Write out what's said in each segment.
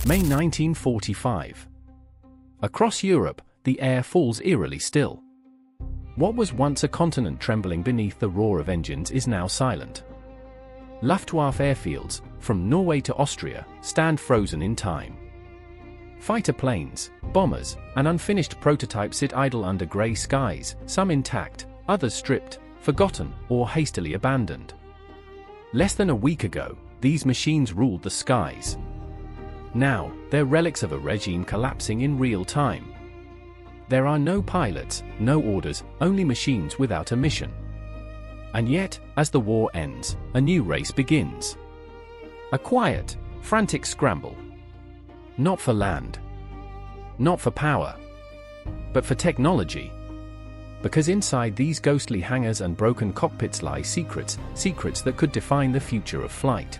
May 1945. Across Europe, the air falls eerily still. What was once a continent trembling beneath the roar of engines is now silent. Luftwaffe airfields, from Norway to Austria, stand frozen in time. Fighter planes, bombers, and unfinished prototypes sit idle under grey skies, some intact, others stripped, forgotten, or hastily abandoned. Less than a week ago, these machines ruled the skies. Now, they're relics of a regime collapsing in real time. There are no pilots, no orders, only machines without a mission. And yet, as the war ends, a new race begins. A quiet, frantic scramble. Not for land. Not for power. But for technology. Because inside these ghostly hangars and broken cockpits lie secrets that could define the future of flight.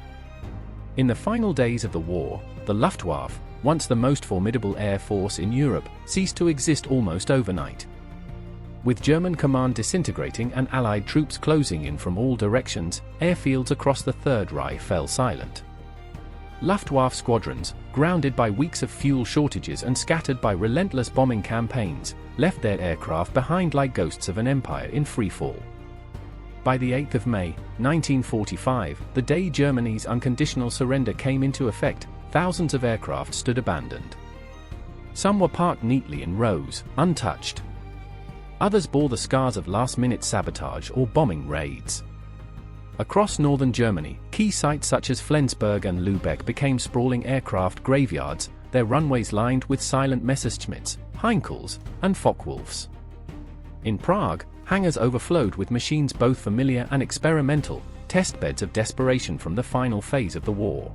In the final days of the war, the Luftwaffe, once the most formidable air force in Europe, ceased to exist almost overnight. With German command disintegrating and Allied troops closing in from all directions, airfields across the Third Reich fell silent. Luftwaffe squadrons, grounded by weeks of fuel shortages and scattered by relentless bombing campaigns, left their aircraft behind like ghosts of an empire in freefall. By the 8th of May, 1945, the day Germany's unconditional surrender came into effect, thousands of aircraft stood abandoned. Some were parked neatly in rows, untouched. Others bore the scars of last-minute sabotage or bombing raids. Across northern Germany, key sites such as Flensburg and Lübeck became sprawling aircraft graveyards, their runways lined with silent Messerschmitts, Heinkels, and Focke-Wulfs. In Prague, hangars overflowed with machines both familiar and experimental, testbeds of desperation from the final phase of the war.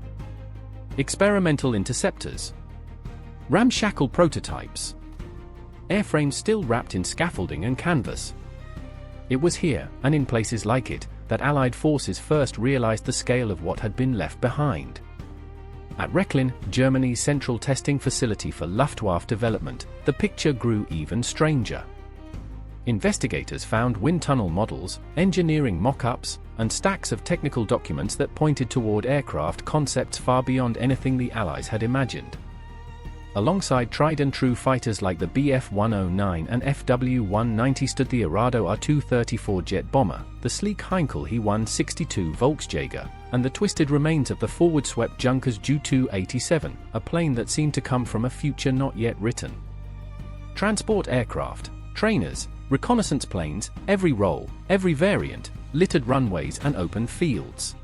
Experimental interceptors. Ramshackle prototypes. Airframes still wrapped in scaffolding and canvas. It was here, and in places like it, that Allied forces first realized the scale of what had been left behind. At Rechlin, Germany's central testing facility for Luftwaffe development, the picture grew even stranger. Investigators found wind tunnel models, engineering mock-ups, and stacks of technical documents that pointed toward aircraft concepts far beyond anything the Allies had imagined. Alongside tried-and-true fighters like the Bf-109 and FW-190 stood the Arado R-234 jet bomber, the sleek Heinkel He-162 Volksjäger, and the twisted remains of the forward-swept Junkers Ju-287, a plane that seemed to come from a future not yet written. Transport aircraft, trainers, reconnaissance planes, every role, every variant, littered runways and open fields.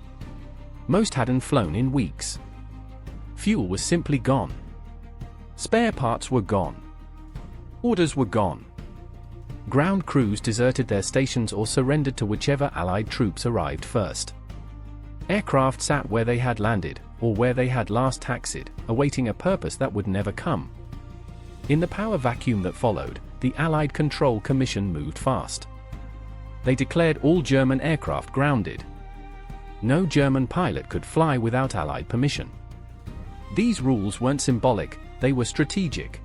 Most hadn't flown in weeks. Fuel was simply gone. Spare parts were gone. Orders were gone. Ground crews deserted their stations or surrendered to whichever Allied troops arrived first. Aircraft sat where they had landed, or where they had last taxied, awaiting a purpose that would never come. In the power vacuum that followed, the Allied Control Commission moved fast. They declared all German aircraft grounded. No German pilot could fly without Allied permission. These rules weren't symbolic, they were strategic.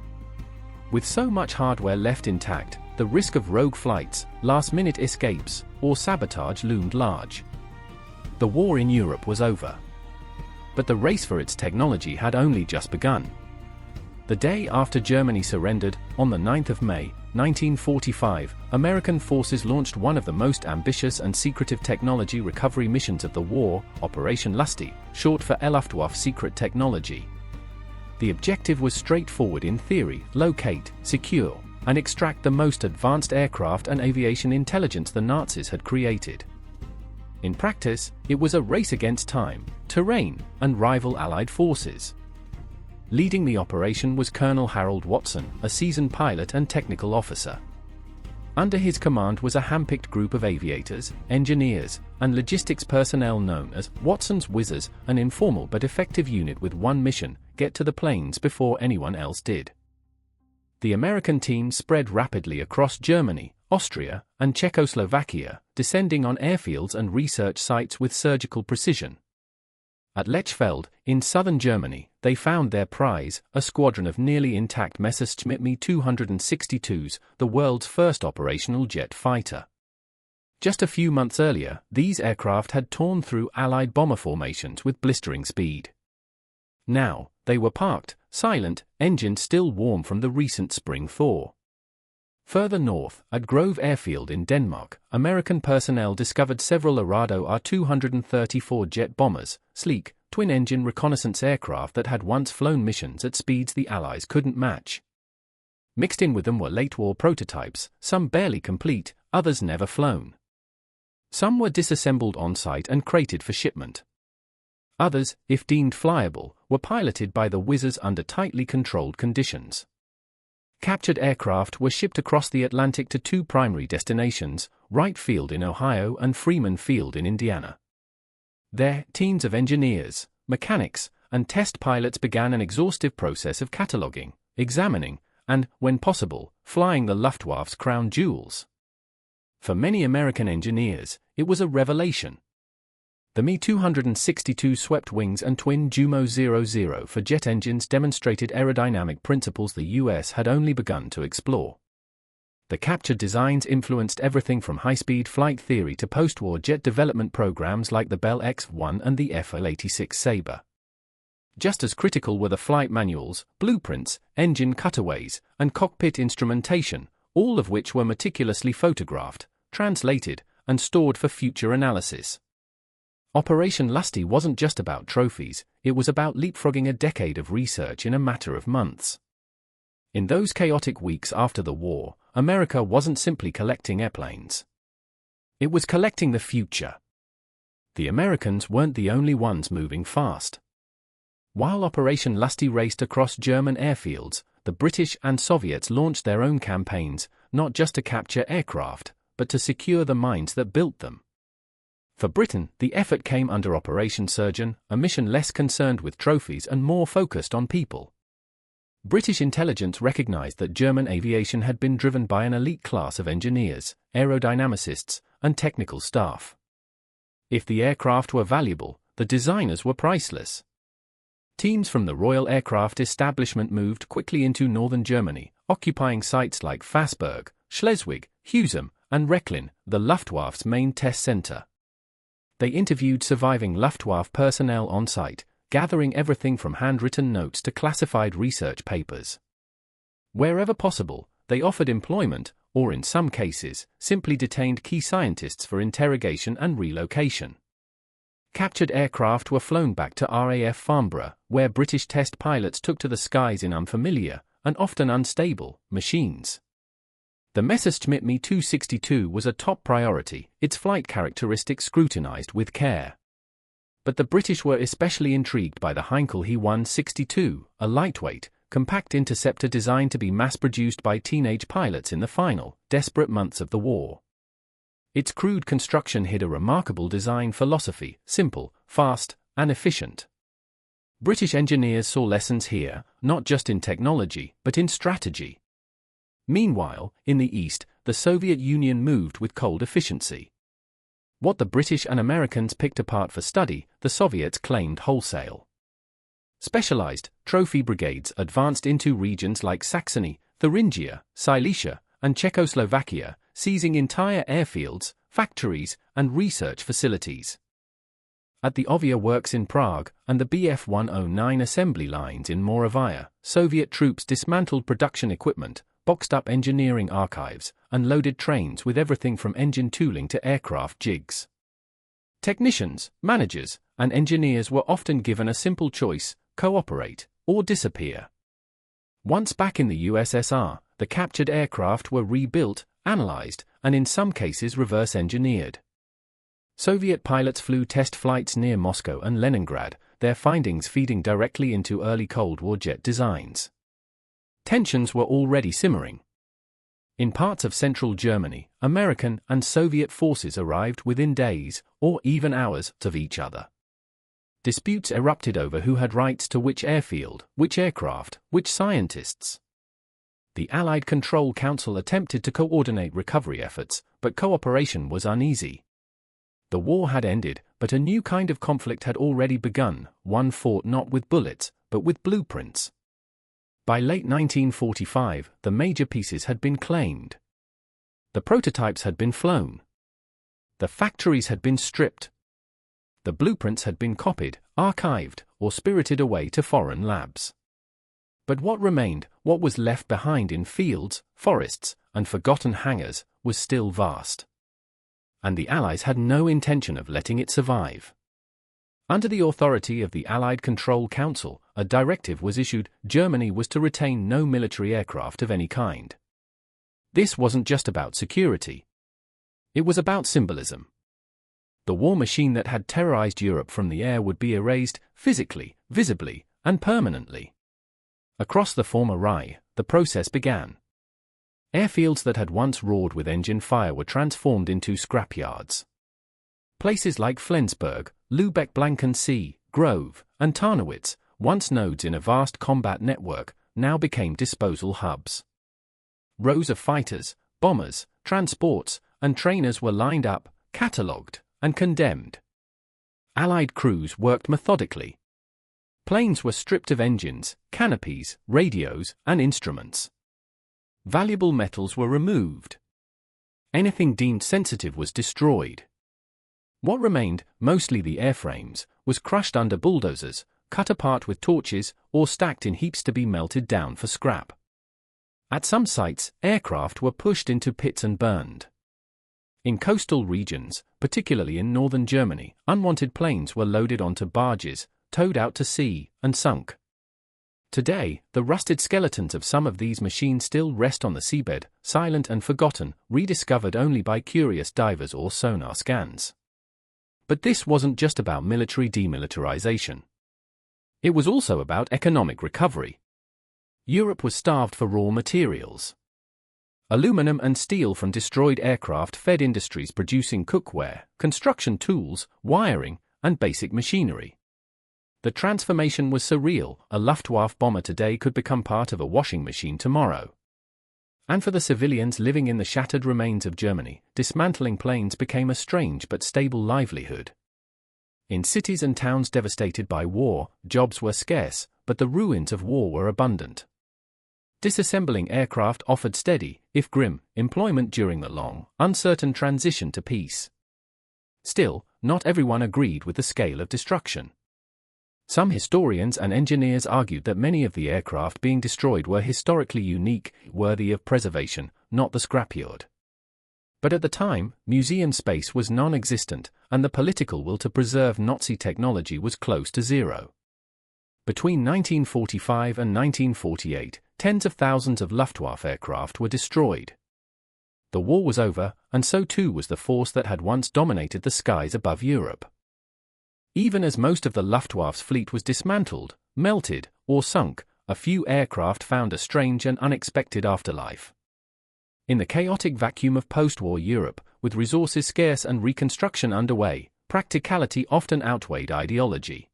With so much hardware left intact, the risk of rogue flights, last-minute escapes, or sabotage loomed large. The war in Europe was over. But the race for its technology had only just begun. The day after Germany surrendered, on the 9th of May, 1945, American forces launched one of the most ambitious and secretive technology recovery missions of the war, Operation Lusty, short for Luftwaffe Secret Technology. The objective was straightforward in theory: locate, secure, and extract the most advanced aircraft and aviation intelligence the Nazis had created. In practice, it was a race against time, terrain, and rival Allied forces. Leading the operation was Colonel Harold Watson, a seasoned pilot and technical officer. Under his command was a hand-picked group of aviators, engineers, and logistics personnel known as Watson's Whizzers, an informal but effective unit with one mission: get to the planes before anyone else did. The American team spread rapidly across Germany, Austria, and Czechoslovakia, descending on airfields and research sites with surgical precision. At Lechfeld, in southern Germany, they found their prize, a squadron of nearly intact Messerschmitt Me-262s, the world's first operational jet fighter. Just a few months earlier, these aircraft had torn through Allied bomber formations with blistering speed. Now, they were parked, silent, engines still warm from the recent spring thaw. Further north, at Grove Airfield in Denmark, American personnel discovered several Arado R-234 jet bombers, sleek, twin-engine reconnaissance aircraft that had once flown missions at speeds the Allies couldn't match. Mixed in with them were late-war prototypes, some barely complete, others never flown. Some were disassembled on-site and crated for shipment. Others, if deemed flyable, were piloted by the whizzers under tightly controlled conditions. Captured aircraft were shipped across the Atlantic to two primary destinations, Wright Field in Ohio and Freeman Field in Indiana. There, teams of engineers, mechanics, and test pilots began an exhaustive process of cataloging, examining, and, when possible, flying the Luftwaffe's crown jewels. For many American engineers, it was a revelation. The Me-262 swept wings and twin Jumo 00 for jet engines demonstrated aerodynamic principles the US had only begun to explore. The captured designs influenced everything from high-speed flight theory to post-war jet development programs like the Bell X-1 and the F-86 Sabre. Just as critical were the flight manuals, blueprints, engine cutaways, and cockpit instrumentation, all of which were meticulously photographed, translated, and stored for future analysis. Operation Lusty wasn't just about trophies, it was about leapfrogging a decade of research in a matter of months. In those chaotic weeks after the war, America wasn't simply collecting airplanes. It was collecting the future. The Americans weren't the only ones moving fast. While Operation Lusty raced across German airfields, the British and Soviets launched their own campaigns, not just to capture aircraft, but to secure the mines that built them. For Britain, the effort came under Operation Surgeon, a mission less concerned with trophies and more focused on people. British intelligence recognized that German aviation had been driven by an elite class of engineers, aerodynamicists, and technical staff. If the aircraft were valuable, the designers were priceless. Teams from the Royal Aircraft Establishment moved quickly into northern Germany, occupying sites like Fassberg, Schleswig, Husum, and Rechlin, the Luftwaffe's main test center. They interviewed surviving Luftwaffe personnel on site, gathering everything from handwritten notes to classified research papers. Wherever possible, they offered employment, or in some cases, simply detained key scientists for interrogation and relocation. Captured aircraft were flown back to RAF Farnborough, where British test pilots took to the skies in unfamiliar, and often unstable, machines. The Messerschmitt Me-262 was a top priority, its flight characteristics scrutinized with care. But the British were especially intrigued by the Heinkel He-162, a lightweight, compact interceptor designed to be mass-produced by teenage pilots in the final, desperate months of the war. Its crude construction hid a remarkable design philosophy: simple, fast, and efficient. British engineers saw lessons here, not just in technology, but in strategy. Meanwhile, in the East, the Soviet Union moved with cold efficiency. What the British and Americans picked apart for study, the Soviets claimed wholesale. Specialized, trophy brigades advanced into regions like Saxony, Thuringia, Silesia, and Czechoslovakia, seizing entire airfields, factories, and research facilities. At the Ovia works in Prague and the Bf-109 assembly lines in Moravia, Soviet troops dismantled production equipment, boxed up engineering archives, and loaded trains with everything from engine tooling to aircraft jigs. Technicians, managers, and engineers were often given a simple choice: cooperate or disappear. Once back in the USSR, the captured aircraft were rebuilt, analyzed, and in some cases reverse-engineered. Soviet pilots flew test flights near Moscow and Leningrad, their findings feeding directly into early Cold War jet designs. Tensions were already simmering. In parts of central Germany, American and Soviet forces arrived within days, or even hours, of each other. Disputes erupted over who had rights to which airfield, which aircraft, which scientists. The Allied Control Council attempted to coordinate recovery efforts, but cooperation was uneasy. The war had ended, but a new kind of conflict had already begun, one fought not with bullets, but with blueprints. By late 1945, the major pieces had been claimed. The prototypes had been flown. The factories had been stripped. The blueprints had been copied, archived, or spirited away to foreign labs. But what remained, what was left behind in fields, forests, and forgotten hangars, was still vast. And the Allies had no intention of letting it survive. Under the authority of the Allied Control Council, a directive was issued: Germany was to retain no military aircraft of any kind. This wasn't just about security. It was about symbolism. The war machine that had terrorized Europe from the air would be erased, physically, visibly, and permanently. Across the former Reich, the process began. Airfields that had once roared with engine fire were transformed into scrapyards. Places like Flensburg, Lübeck-Blankensee, Grove, and Tarnowitz, once nodes in a vast combat network, now became disposal hubs. Rows of fighters, bombers, transports, and trainers were lined up, catalogued, and condemned. Allied crews worked methodically. Planes were stripped of engines, canopies, radios, and instruments. Valuable metals were removed. Anything deemed sensitive was destroyed. What remained, mostly the airframes, was crushed under bulldozers, cut apart with torches, or stacked in heaps to be melted down for scrap. At some sites, aircraft were pushed into pits and burned. In coastal regions, particularly in northern Germany, unwanted planes were loaded onto barges, towed out to sea, and sunk. Today, the rusted skeletons of some of these machines still rest on the seabed, silent and forgotten, rediscovered only by curious divers or sonar scans. But this wasn't just about military demilitarization. It was also about economic recovery. Europe was starved for raw materials. Aluminum and steel from destroyed aircraft fed industries producing cookware, construction tools, wiring, and basic machinery. The transformation was surreal. A Luftwaffe bomber today could become part of a washing machine tomorrow. And for the civilians living in the shattered remains of Germany, dismantling planes became a strange but stable livelihood. In cities and towns devastated by war, jobs were scarce, but the ruins of war were abundant. Disassembling aircraft offered steady, if grim, employment during the long, uncertain transition to peace. Still, not everyone agreed with the scale of destruction. Some historians and engineers argued that many of the aircraft being destroyed were historically unique, worthy of preservation, not the scrapyard. But at the time, museum space was non-existent, and the political will to preserve Nazi technology was close to zero. Between 1945 and 1948, tens of thousands of Luftwaffe aircraft were destroyed. The war was over, and so too was the force that had once dominated the skies above Europe. Even as most of the Luftwaffe's fleet was dismantled, melted, or sunk, a few aircraft found a strange and unexpected afterlife. In the chaotic vacuum of post-war Europe, with resources scarce and reconstruction underway, practicality often outweighed ideology.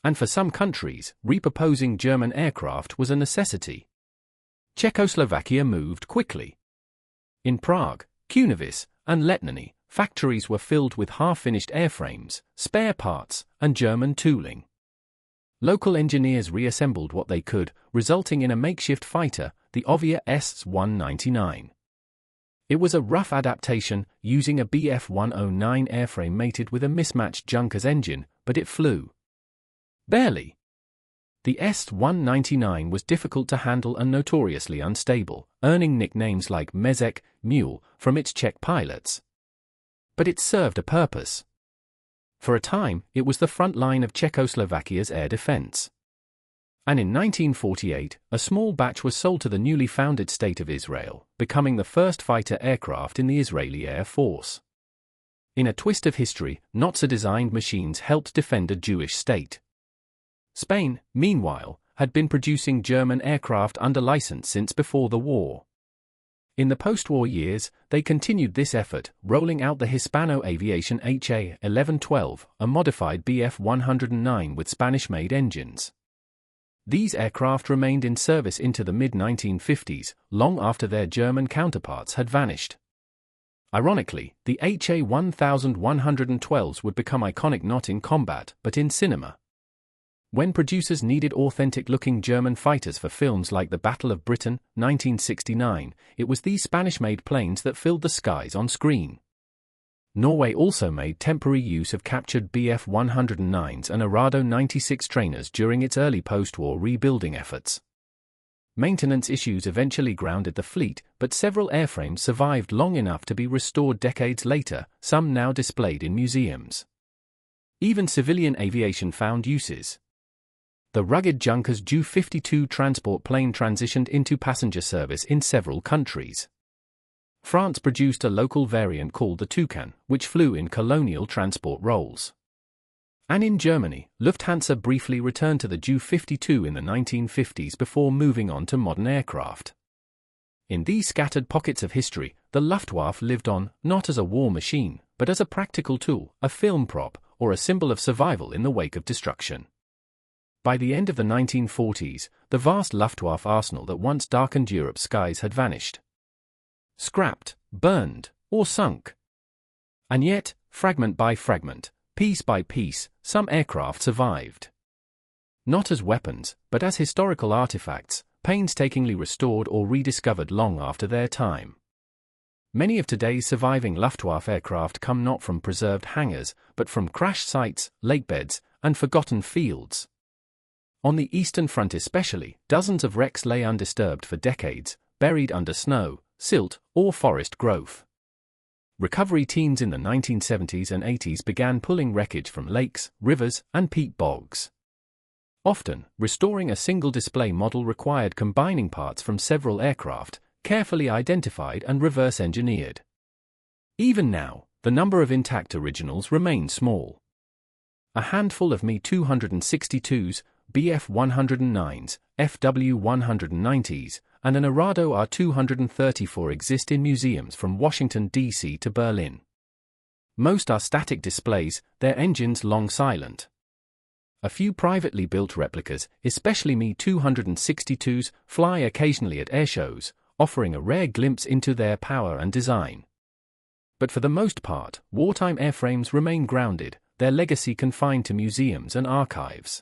And for some countries, repurposing German aircraft was a necessity. Czechoslovakia moved quickly. In Prague, Kunovice, and Letnany, factories were filled with half-finished airframes, spare parts, and German tooling. Local engineers reassembled what they could, resulting in a makeshift fighter, the Ovia S-199. It was a rough adaptation, using a Bf-109 airframe mated with a mismatched Junkers engine, but it flew. Barely. The S-199 was difficult to handle and notoriously unstable, earning nicknames like Mezek, Mule, from its Czech pilots. But it served a purpose. For a time, it was the front line of Czechoslovakia's air defense. And in 1948, a small batch was sold to the newly founded State of Israel, becoming the first fighter aircraft in the Israeli Air Force. In a twist of history, Nazi-designed machines helped defend a Jewish state. Spain, meanwhile, had been producing German aircraft under license since before the war. In the post-war years, they continued this effort, rolling out the Hispano-Aviation HA-1112, a modified Bf-109 with Spanish-made engines. These aircraft remained in service into the mid-1950s, long after their German counterparts had vanished. Ironically, the HA-1112s would become iconic not in combat, but in cinema. When producers needed authentic-looking German fighters for films like The Battle of Britain, 1969, it was these Spanish-made planes that filled the skies on screen. Norway also made temporary use of captured Bf-109s and Arado 96 trainers during its early post-war rebuilding efforts. Maintenance issues eventually grounded the fleet, but several airframes survived long enough to be restored decades later, some now displayed in museums. Even civilian aviation found uses. The rugged Junkers Ju-52 transport plane transitioned into passenger service in several countries. France produced a local variant called the Toucan, which flew in colonial transport roles. And in Germany, Lufthansa briefly returned to the Ju-52 in the 1950s before moving on to modern aircraft. In these scattered pockets of history, the Luftwaffe lived on, not as a war machine, but as a practical tool, a film prop, or a symbol of survival in the wake of destruction. By the end of the 1940s, the vast Luftwaffe arsenal that once darkened Europe's skies had vanished. Scrapped, burned, or sunk. And yet, fragment by fragment, piece by piece, some aircraft survived. Not as weapons, but as historical artifacts, painstakingly restored or rediscovered long after their time. Many of today's surviving Luftwaffe aircraft come not from preserved hangars, but from crash sites, lakebeds, and forgotten fields. On the Eastern Front especially, dozens of wrecks lay undisturbed for decades, buried under snow, silt, or forest growth. Recovery teams in the 1970s and 80s began pulling wreckage from lakes, rivers, and peat bogs. Often, restoring a single display model required combining parts from several aircraft, carefully identified and reverse-engineered. Even now, the number of intact originals remains small. A handful of Me-262s, Bf-109s, FW-190s, and an Arado R-234 exist in museums from Washington, D.C. to Berlin. Most are static displays, their engines long silent. A few privately built replicas, especially Me-262s, fly occasionally at airshows, offering a rare glimpse into their power and design. But for the most part, wartime airframes remain grounded, their legacy confined to museums and archives.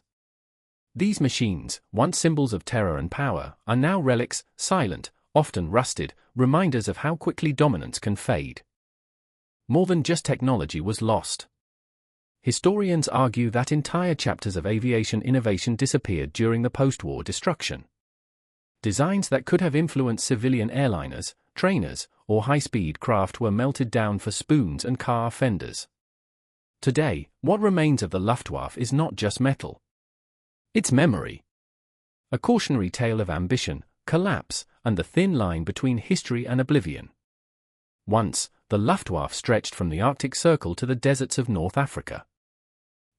These machines, once symbols of terror and power, are now relics, silent, often rusted, reminders of how quickly dominance can fade. More than just technology was lost. Historians argue that entire chapters of aviation innovation disappeared during the post-war destruction. Designs that could have influenced civilian airliners, trainers, or high-speed craft were melted down for spoons and car fenders. Today, what remains of the Luftwaffe is not just metal. It's memory. A cautionary tale of ambition, collapse, and the thin line between history and oblivion. Once, the Luftwaffe stretched from the Arctic Circle to the deserts of North Africa.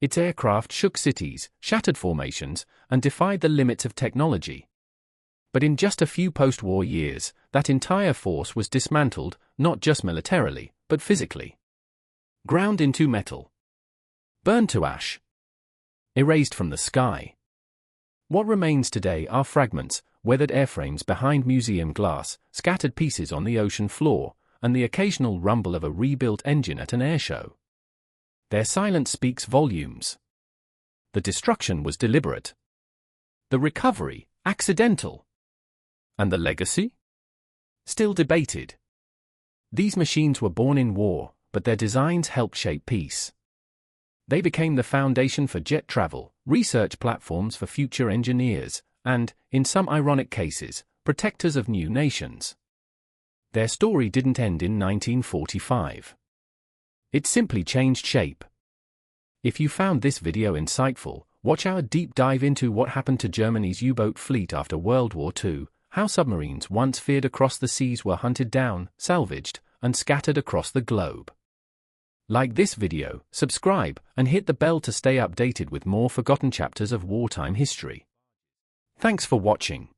Its aircraft shook cities, shattered formations, and defied the limits of technology. But in just a few post-war years, that entire force was dismantled, not just militarily, but physically. Ground into metal. Burned to ash. Erased from the sky. What remains today are fragments, weathered airframes behind museum glass, scattered pieces on the ocean floor, and the occasional rumble of a rebuilt engine at an airshow. Their silence speaks volumes. The destruction was deliberate. The recovery, accidental. And the legacy? Still debated. These machines were born in war, but their designs helped shape peace. They became the foundation for jet travel, research platforms for future engineers, and, in some ironic cases, protectors of new nations. Their story didn't end in 1945. It simply changed shape. If you found this video insightful, watch our deep dive into what happened to Germany's U-boat fleet after World War II, how submarines once feared across the seas were hunted down, salvaged, and scattered across the globe. Like this video, subscribe, and hit the bell to stay updated with more forgotten chapters of wartime history. Thanks for watching.